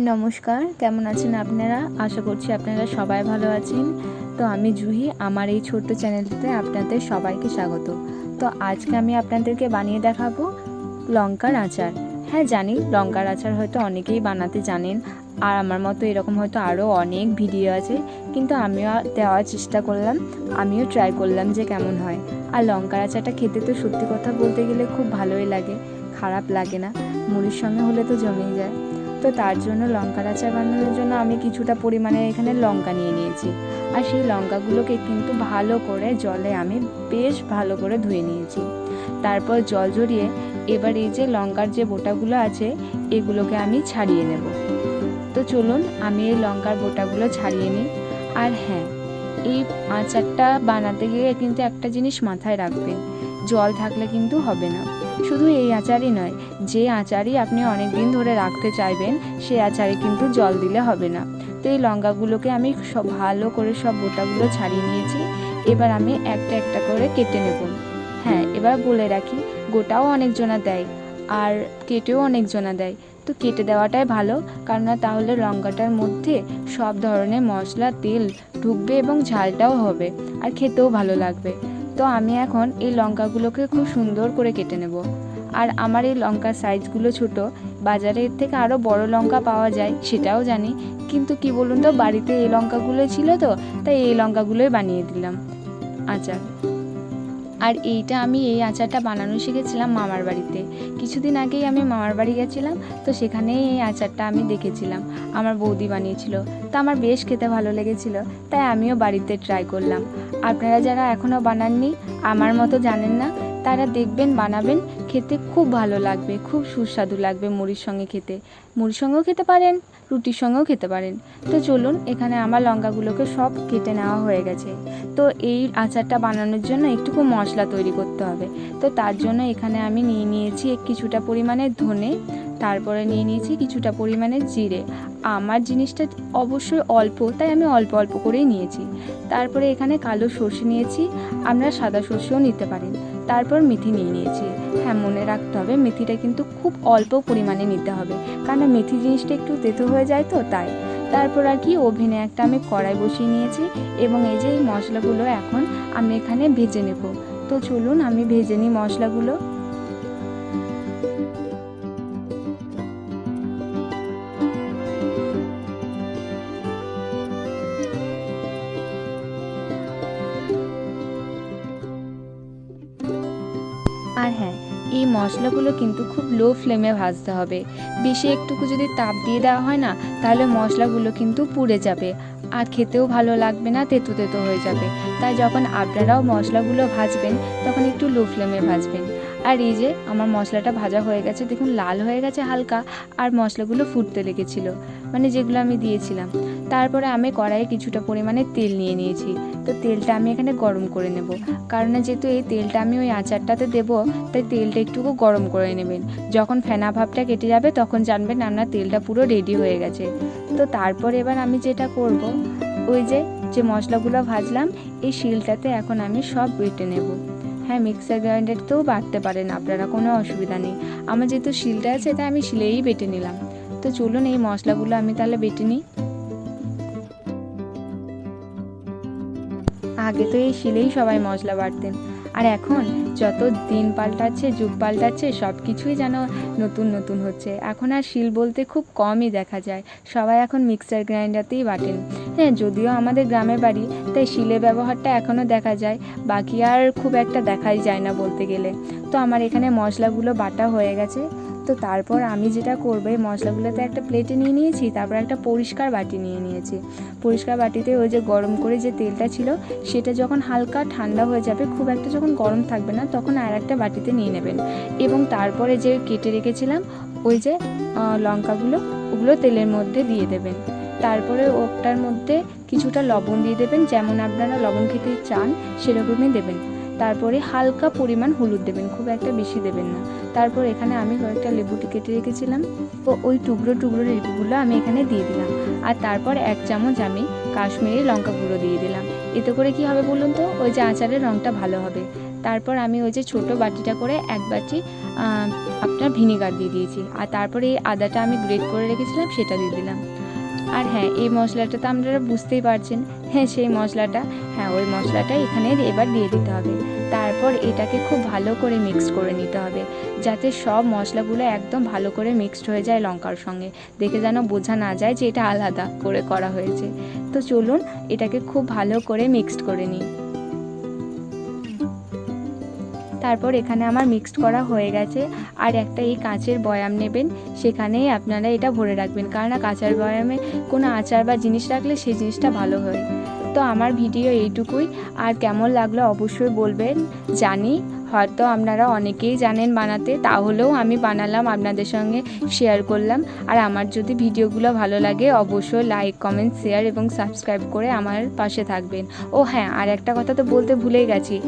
নমস্কার, কেমন আছেন আপনারা? আশা করছি আপনারা সবাই ভালো আছেন। তো আমি জুহি, আমার এই ছোট্ট চ্যানেলটিতে আপনাদের সবাইকে স্বাগত। তো আজকে আমি আপনাদেরকে বানিয়ে দেখাবো লঙ্কার আচার। হ্যাঁ, জানি লঙ্কার আচার হয়তো অনেকেই বানাতে জানেন, আর আমার মতো এরকম হয়তো আরও অনেক ভিডিও আছে, কিন্তু আমিও দেওয়ার চেষ্টা করলাম, আমিও ট্রাই করলাম যে কেমন হয়। আর লঙ্কার আচারটা খেতে তো সত্যি কথা বলতে গেলে খুব ভালোই লাগে, খারাপ লাগে না। মুড়ির সঙ্গে হলে তো জমেই যায়। তো তার জন্য লঙ্কার আচার বানানোর জন্য আমি কিছুটা পরিমাণে এখানে লঙ্কা নিয়ে নিয়েছি, আর সেই লঙ্কাগুলোকে কিন্তু ভালো করে জলে আমি বেশ ভালো করে ধুয়ে নিয়েছি। তারপর জল ঝরিয়ে এবার এই যে লঙ্কার যে বোটাগুলো আছে এগুলোকে আমি ছাড়িয়ে নেব। তো চলুন আমি এই লঙ্কার বোটাগুলো ছাড়িয়ে নিই। আর হ্যাঁ, এই আচারটা বানাতে গিয়ে কিন্তু একটা জিনিস মাথায় রাখবেন, জল থাকলে কিন্তু হবে না। শুধু এই আচারই নয়, যে আচারই আপনি অনেক দিন ধরে রাখতে চাইবেন সেই আচারে কিন্তু জল দিলে হবে না। তো এই লঙ্কাগুলোকে আমি সব ভালো করে সব বোটাগুলো ছাড়িয়ে নিয়েছি। এবার আমি একটা একটা করে কেটে নেব। হ্যাঁ, এবার বলে রাখি, গোটাও অনেকজনা দেয় আর কেটেও অনেকজনা দেয়। তো কেটে দেওয়াটাই ভালো, কারণ তাহলে লঙ্কাটার মধ্যে সব ধরনের মশলা তেল ঢুকবে এবং ঝালটাও হবে আর খেতেও ভালো লাগবে। তো আমি এখন এই লঙ্কাগুলোকে খুব সুন্দর করে কেটে নেব। আর আমার এই লঙ্কার সাইজগুলো ছোট, বাজারের থেকে আরও বড় লঙ্কা পাওয়া যায় সেটাও জানি, কিন্তু কি বলুন তো, বাড়িতে এই লঙ্কাগুলো ছিল তো তাই এই লঙ্কাগুলোই বানিয়ে দিলাম আচার। আর আমি এই আচারটা বানানো শিখেছিলাম মামার বাড়িতে। কিছুদিন আগেই আমি মামার বাড়ি গেছিলাম, তো সেখানেই এই আচারটা আমি দেখেছিলাম, আমার বৌদি বানিয়েছিল। তা আমার বেশ খেতে ভালো লেগেছিল, তাই আমিও বাড়িতে ট্রাই করলাম। আপনারা যারা এখনও বানাননি, আমার মতো জানেন না, তারা দেখবেন, বানাবেন, খেতে খুব ভালো লাগবে, খুব সুস্বাদু লাগবে। মুড়ির সঙ্গে খেতে, মুড়ির সঙ্গেও খেতে পারেন, রুটির সঙ্গেও খেতে পারেন। তো চলুন, এখানে আমার লঙ্কাগুলোকে সব কেটে নেওয়া হয়ে গেছে। তো এই আচারটা বানানোর জন্য একটুকু মশলা তৈরি করতে হবে। তো তার জন্য এখানে আমি নিয়ে নিয়েছি কিছুটা পরিমাণে ধনে, তারপরে নিয়ে নিয়েছি কিছুটা পরিমাণে জিরে। আমার জিনিসটা অবশ্যই অল্প, তাই আমি অল্প অল্প করেই নিয়েছি। তারপরে এখানে কালো সর্ষে নিয়েছি, আপনারা সাদা সর্ষেও নিতে পারেন। তারপর মেথি নিয়ে নিয়েছি। হ্যাঁ, মনে রাখতে হবে মেথিটা কিন্তু খুব অল্প পরিমাণে নিতে হবে, কারণ মেথি জিনিসটা একটু তেতো হয়ে যায় তো তাই। তারপর আর কি, ওভেনে একটা আমি কড়াই বসিয়ে নিয়েছি এবং এই যে এই মশলাগুলো এখন আমি এখানে ভেজে নেব। তো চলুন আমি ভেজে নিই মশলাগুলো। আর হ্যাঁ, এই মশলাগুলো কিন্তু খুব লো ফ্লেমে ভাজতে হবে। বেশি একটুকু যদি তাপ দিয়ে দেওয়া হয় না, তাহলে মশলাগুলো কিন্তু পুড়ে যাবে আর খেতেও ভালো লাগবে না, তেতো তেতো হয়ে যাবে। তাই যখন আপনারাও মশলাগুলো ভাজবেন তখন একটু লো ফ্লেমে ভাজবেন। আর এই যে আমার মশলাটা ভাজা হয়ে গেছে, দেখুন লাল হয়ে গেছে হালকা, আর মশলাগুলো ফুটতে লেগেছিল, মানে যেগুলো আমি দিয়েছিলাম। তারপরে আমি কড়াইয়ে কিছুটা পরিমাণে তেল নিয়ে নিয়েছি। তো তেলটা আমি এখানে গরম করে নেব, কারণ যেহেতু এই তেলটা আমি ওই আচারটাতে দেবো, তাই তেলটা একটুকু গরম করে নেবেন। যখন ফেনা ভাবটা কেটে যাবে তখন জানবেন আপনার তেলটা পুরো রেডি হয়ে গেছে। তো তারপর এবার আমি যেটা করব, ওই যে যে মশলাগুলো ভাজলাম এই শিলটাতে এখন আমি সব বেটে নেব। হ্যাঁ, মিক্সার গ্রাইন্ডারতেও বাটতে পারেন আপনারা, কোনো অসুবিধা নেই। আমার যেহেতু শিলটা আছে তাই আমি শিলেই বেটে নিলাম। তো চলুন এই মশলাগুলো আমি তাহলে বেটে নিই। আগে তো এই শিলেই সবাই মশলা বাটতেন, আর এখন যত দিন পাল্টাচ্ছে, যুগ পাল্টাচ্ছে, সব কিছুই যেন নতুন নতুন হচ্ছে। এখন আর শিল বলতে খুব কমই দেখা যায়, সবাই এখন মিক্সার গ্রাইন্ডারতেই বাটেন। হ্যাঁ, যদিও আমাদের গ্রামে বাড়ি, তাই শিলের ব্যবহারটা এখনও দেখা যায়, বাকি আর খুব একটা দেখাই যায় না বলতে গেলে। তো আমার এখানে মশলাগুলো বাটা হয়ে গেছে। তো তারপর আমি যেটা করবো, এই মশলাগুলোতে একটা প্লেটে নিয়ে নিয়েছি, তারপর একটা পরিষ্কার বাটি নিয়ে নিয়েছি। পরিষ্কার বাটিতে ওই যে গরম করে যে তেলটা ছিল সেটা যখন হালকা ঠান্ডা হয়ে যাবে, খুব একটা যখন গরম থাকবে না, তখন আর একটা বাটিতে নিয়ে নেবেন। এবং তারপরে যে কেটে রেখেছিলাম ওই যে লঙ্কাগুলো, ওগুলো তেলের মধ্যে দিয়ে দেবেন। তারপরে ওটার মধ্যে কিছুটা লবণ দিয়ে দেবেন, যেমন আপনারা লবণ খেতে চান সেরকমই দেবেন। তারপরে হালকা পরিমাণ হলুদ দেবেন, খুব একটা বেশি দেবেন না। তারপর এখানে আমি কয়েকটা লেবু কেটে রেখেছিলাম, তো ওই টুকরো টুকরো লেবুগুলো আমি এখানে দিয়ে দিলাম। আর তারপর 1 চামচ আমি কাশ্মীরি লঙ্কা গুঁড়ো দিয়ে দিলাম। এতে করে কি হবে বলুন তো, ওই যে আচারের রঙটা ভালো হবে। তারপর আমি ওই যে ছোটো বাটিটা করে 1 বাটি আপনার ভিনিগার দিয়ে দিয়েছি, আর তারপরে এই আদাটা আমি গ্রেট করে রেখেছিলাম সেটা দিয়ে দিলাম। আর হ্যাঁ, এই মশলাটা তো আপনারা বুঝতেই পারছেন, হ্যাঁ সেই মশলাটা, হ্যাঁ ওই মশলাটা এখানে এবার দিয়ে দিতে হবে। তারপর এটাকে খুব ভালো করে মিক্সড করে নিতে হবে, যাতে সব মশলাগুলো একদম ভালো করে মিক্সড হয়ে যায় লঙ্কার সঙ্গে, দেখে যেন বোঝা না যায় যে এটা আলাদা করে করা হয়েছে। তো চলুন এটাকে খুব ভালো করে মিক্সড করে নিই। তারপর এখানে আমার মিক্সড করা হয়ে গেছে। আর একটা এই কাঁচের বয়াম নেবেন, সেখানেই আপনারা এটা ভরে রাখবেন, কারণ কাঁচের বয়ামে কোনো আচার বা জিনিস রাখলে সেই জিনিসটা ভালো হয়। তো আমার ভিডিও এইটুকুই, আর কেমন লাগলো অবশ্যই বলবেন। জানি হয়তো আপনারা অনেকেই জানেন বানাতে, তাহলেও আমি বানালাম, আপনাদের সঙ্গে শেয়ার করলাম। আর আমার যদি ভিডিওগুলো ভালো লাগে অবশ্যই লাইক, কমেন্ট, শেয়ার এবং সাবস্ক্রাইব করে আমার পাশে থাকবেন। ও হ্যাঁ, আর একটা কথা তো বলতে ভুলেই গেছি,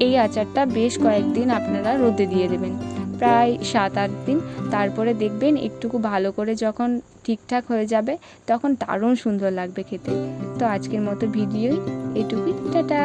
এই আচারটা বেশ কয়েকদিন আপনারা রোদে দিয়ে দেবেন, প্রায় 7-8 দিন। তারপরে দেখবেন একটুকু ভালো করে যখন ঠিকঠাক হয়ে যাবে তখন দারুণ সুন্দর লাগবে খেতে। তো আজকের মতো ভিডিওই এইটুকুই, টাটা।